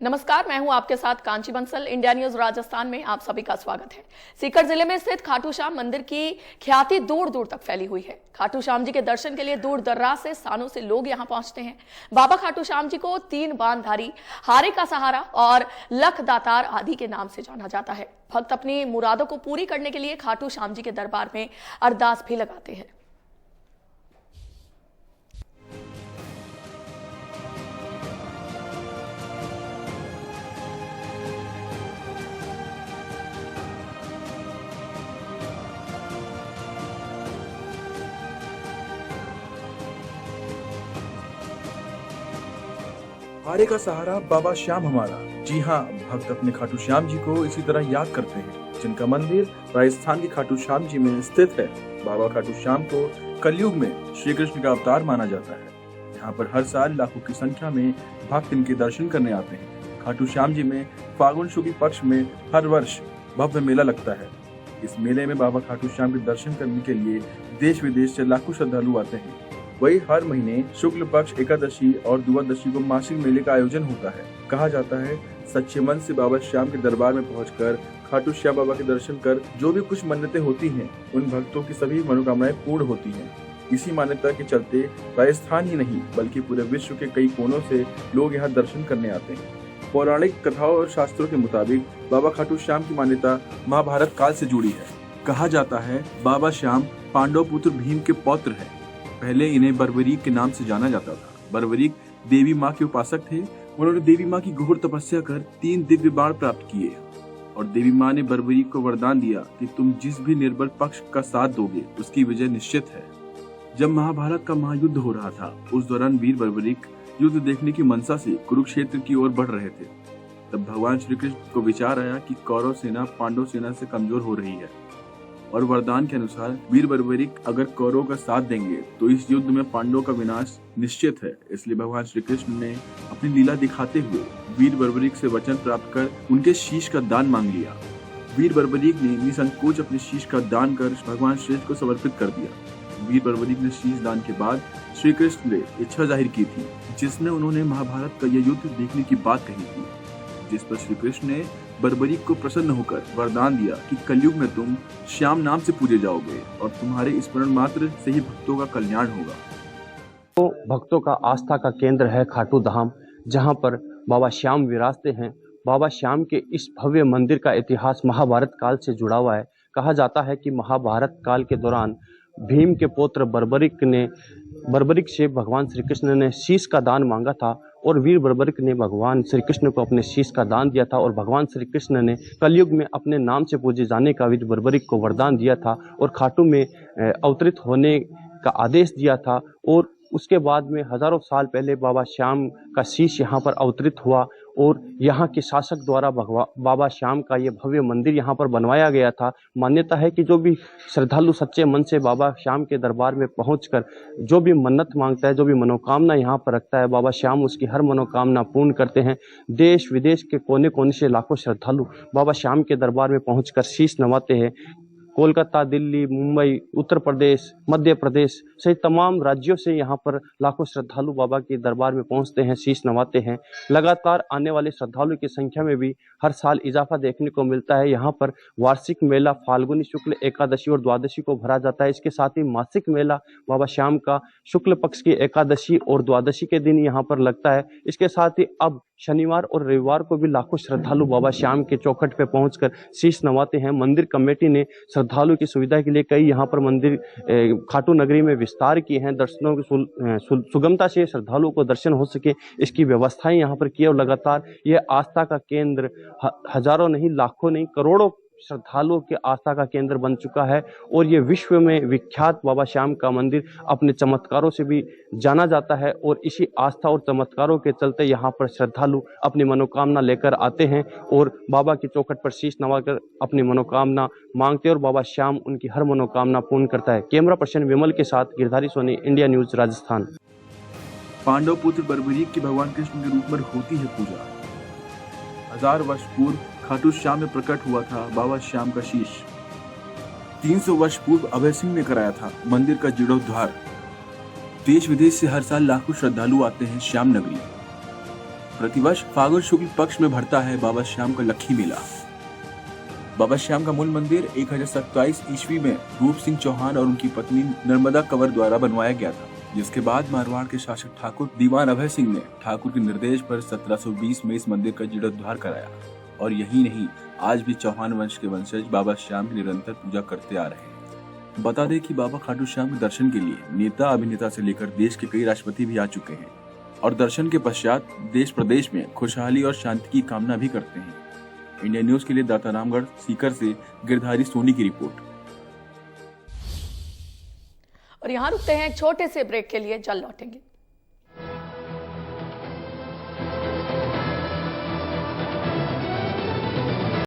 नमस्कार, मैं हूं आपके साथ कांची बंसल। इंडिया न्यूज राजस्थान में आप सभी का स्वागत है। सीकर जिले में स्थित खाटू श्याम मंदिर की ख्याति दूर दूर तक फैली हुई है। खाटू श्याम जी के दर्शन के लिए दूर दर्राज से स्थानों से लोग यहां पहुंचते हैं। बाबा खाटू श्याम जी को तीन बांधारी, हारे का सहारा और लख दातार आदि के नाम से जाना जाता है। भक्त अपनी मुरादों को पूरी करने के लिए खाटू श्याम जी के दरबार में अरदास भी लगाते हैं। हारे का सहारा बाबा श्याम हमारा। जी हाँ, भक्त अपने खाटू श्याम जी को इसी तरह याद करते हैं, जिनका मंदिर राजस्थान के खाटू श्याम जी में स्थित है। बाबा खाटू श्याम को कलयुग में श्री कृष्ण का अवतार माना जाता है। यहाँ पर हर साल लाखों की संख्या में भक्त इनके दर्शन करने आते हैं। खाटू श्याम जी में फागुन शुक्ल पक्ष में हर वर्ष भव्य मेला लगता है। इस मेले में बाबा खाटू श्याम के दर्शन करने के लिए देश विदेश से लाखों श्रद्धालु आते हैं। वही हर महीने शुक्ल पक्ष एकादशी और द्वादशी को मासिक मेले का आयोजन होता है। कहा जाता है, सच्चे मन से बाबा श्याम के दरबार में पहुंचकर खाटू श्याम बाबा के दर्शन कर जो भी कुछ मन्नतें होती हैं, उन भक्तों की सभी मनोकामनाएं पूर्ण होती हैं। इसी मान्यता के चलते राजस्थान ही नहीं बल्कि पूरे विश्व के कई कोनों से लोग यहाँ दर्शन करने आते हैं। पौराणिक कथाओं और शास्त्रों के मुताबिक बाबा खाटू श्याम की मान्यता महाभारत काल से जुड़ी है। कहा जाता है, बाबा श्याम पांडव पुत्र भीम के पौत्र है। पहले इन्हें बर्बरीक के नाम से जाना जाता था। बर्बरीक देवी माँ के उपासक थे। उन्होंने देवी माँ की घोर तपस्या कर 3 दिव्य बाण प्राप्त किए और देवी माँ ने बर्बरीक को वरदान दिया कि तुम जिस भी निर्बल पक्ष का साथ दोगे उसकी विजय निश्चित है। जब महाभारत का महायुद्ध हो रहा था, उस दौरान वीर बर्बरीक युद्ध देखने की मनसा से कुरुक्षेत्र की ओर बढ़ रहे थे। तब भगवान श्री कृष्ण को विचार आया कि कौरव सेना पांडव सेना से कमजोर हो रही है और वरदान के अनुसार वीर बर्बरीक अगर कौरवों का साथ देंगे तो इस युद्ध में पांडवों का विनाश निश्चित है। इसलिए भगवान श्री कृष्ण ने अपनी लीला दिखाते हुए वीर बर्बरीक से वचन प्राप्त कर उनके शीश का दान मांग लिया। वीर बर्बरीक ने निसंकोच अपने शीश का दान कर भगवान श्री कृष्ण को समर्पित कर दिया। वीर बर्बरीक ने शीश दान के बाद श्री कृष्ण ने इच्छा जाहिर की थी, जिसमें उन्होंने महाभारत का यह युद्ध देखने की बात कही थी, जिस पर श्री कृष्ण ने बर्बरीक को प्रसन्न होकर वरदान दिया कि कलयुग में तुम श्याम नाम से पूजे जाओगे और तुम्हारे स्मरण मात्र से ही भक्तों का कल्याण होगा। तो भक्तों का आस्था का केंद्र है खाटू धाम, जहां पर बाबा श्याम विराजते हैं। बाबा श्याम के इस भव्य मंदिर का इतिहास महाभारत काल से जुड़ा हुआ है। कहा जाता है कि महाभारत काल के दौरान भीम के पुत्र बर्बरीक से भगवान श्री कृष्ण ने शीश का दान मांगा था और वीर बर्बरीक ने भगवान श्री कृष्ण को अपने शीश का दान दिया था और भगवान श्री कृष्ण ने कलयुग में अपने नाम से पूजे जाने का वीर बर्बरीक को वरदान दिया था और खाटू में अवतरित होने का आदेश दिया था। और उसके बाद में हजारों साल पहले बाबा श्याम का शीश यहाँ पर अवतरित हुआ और यहाँ के शासक द्वारा बाबा श्याम का ये भव्य मंदिर यहाँ पर बनवाया गया था। मान्यता है कि जो भी श्रद्धालु सच्चे मन से बाबा श्याम के दरबार में पहुंचकर जो भी मन्नत मांगता है, जो भी मनोकामना यहाँ पर रखता है, बाबा श्याम उसकी हर मनोकामना पूर्ण करते हैं। देश विदेश के कोने कोने से लाखों श्रद्धालु बाबा श्याम के दरबार में पहुंचकर शीश नवाते हैं। कोलकाता, दिल्ली, मुंबई, उत्तर प्रदेश, मध्य प्रदेश सहित तमाम राज्यों से यहाँ पर लाखों श्रद्धालु बाबा के दरबार में पहुँचते हैं, शीश नवाते हैं। लगातार आने वाले श्रद्धालुओं की संख्या में भी हर साल इजाफा देखने को मिलता है। यहाँ पर वार्षिक मेला फाल्गुनी शुक्ल एकादशी और द्वादशी को भरा जाता है। इसके साथ ही मासिक मेला बाबा श्याम का शुक्ल पक्ष की एकादशी और द्वादशी के दिन यहाँ पर लगता है। इसके साथ ही अब शनिवार और रविवार को भी लाखों श्रद्धालु बाबा श्याम के चौखट पे पहुंचकर शीश नवाते हैं। मंदिर कमेटी ने श्रद्धालुओं की सुविधा के लिए कई यहाँ पर मंदिर खाटू नगरी में विस्तार किए हैं। दर्शनों की सुगमता से श्रद्धालुओं को दर्शन हो सके, इसकी व्यवस्थाएं यहाँ पर की और लगातार यह आस्था का केंद्र हजारों नहीं, लाखों नहीं, करोड़ों श्रद्धालुओं के आस्था का केंद्र बन चुका है। और ये विश्व में विख्यात बाबा श्याम का मंदिर अपने चमत्कारों से भी जाना जाता है और इसी आस्था और चमत्कारों के चलते यहाँ पर श्रद्धालु अपनी मनोकामना लेकर आते हैं और बाबा की चौखट पर शीश नवाकर अपनी मनोकामना मांगते हैं और बाबा श्याम उनकी हर मनोकामना पूर्ण करता है। कैमरा पर्सन विमल के साथ गिरधारी सोनी, इंडिया न्यूज राजस्थान। पांडव पुत्र बर्बरीक की भगवान कृष्ण के रूप में होती है पूजा। 1000 वर्ष पूर्व खाटू श्याम में प्रकट हुआ था बाबा श्याम का शीश। 300 वर्ष पूर्व अभय सिंह ने कराया था मंदिर का जीर्णोद्धार। देश विदेश से हर साल लाखों श्रद्धालु आते हैं श्याम नगरी। प्रतिवर्ष फागुन शुक्ल पक्ष में भरता है बाबा श्याम का लक्खी मेला। बाबा श्याम का मूल मंदिर 1027 ईस्वी में रूप सिंह चौहान और उनकी पत्नी नर्मदा कंवर द्वारा बनवाया गया था, जिसके बाद मारवाड़ के शासक ठाकुर दीवान अभय सिंह ने ठाकुर के निर्देश पर 1720 में इस मंदिर का जीर्णोद्धार कराया। और यही नहीं, आज भी चौहान वंश के वंशज बाबा श्याम की निरंतर पूजा करते आ रहे हैं। बता दें कि बाबा खाटू श्याम के दर्शन के लिए नेता अभिनेता से लेकर देश के कई राष्ट्रपति भी आ चुके हैं और दर्शन के पश्चात देश प्रदेश में खुशहाली और शांति की कामना भी करते हैं। इंडिया न्यूज के लिए दाता रामगढ़ सीकर से गिरधारी सोनी की रिपोर्ट। और यहाँ रुकते हैं एक छोटे से ब्रेक के लिए, जल्द लौटेंगे।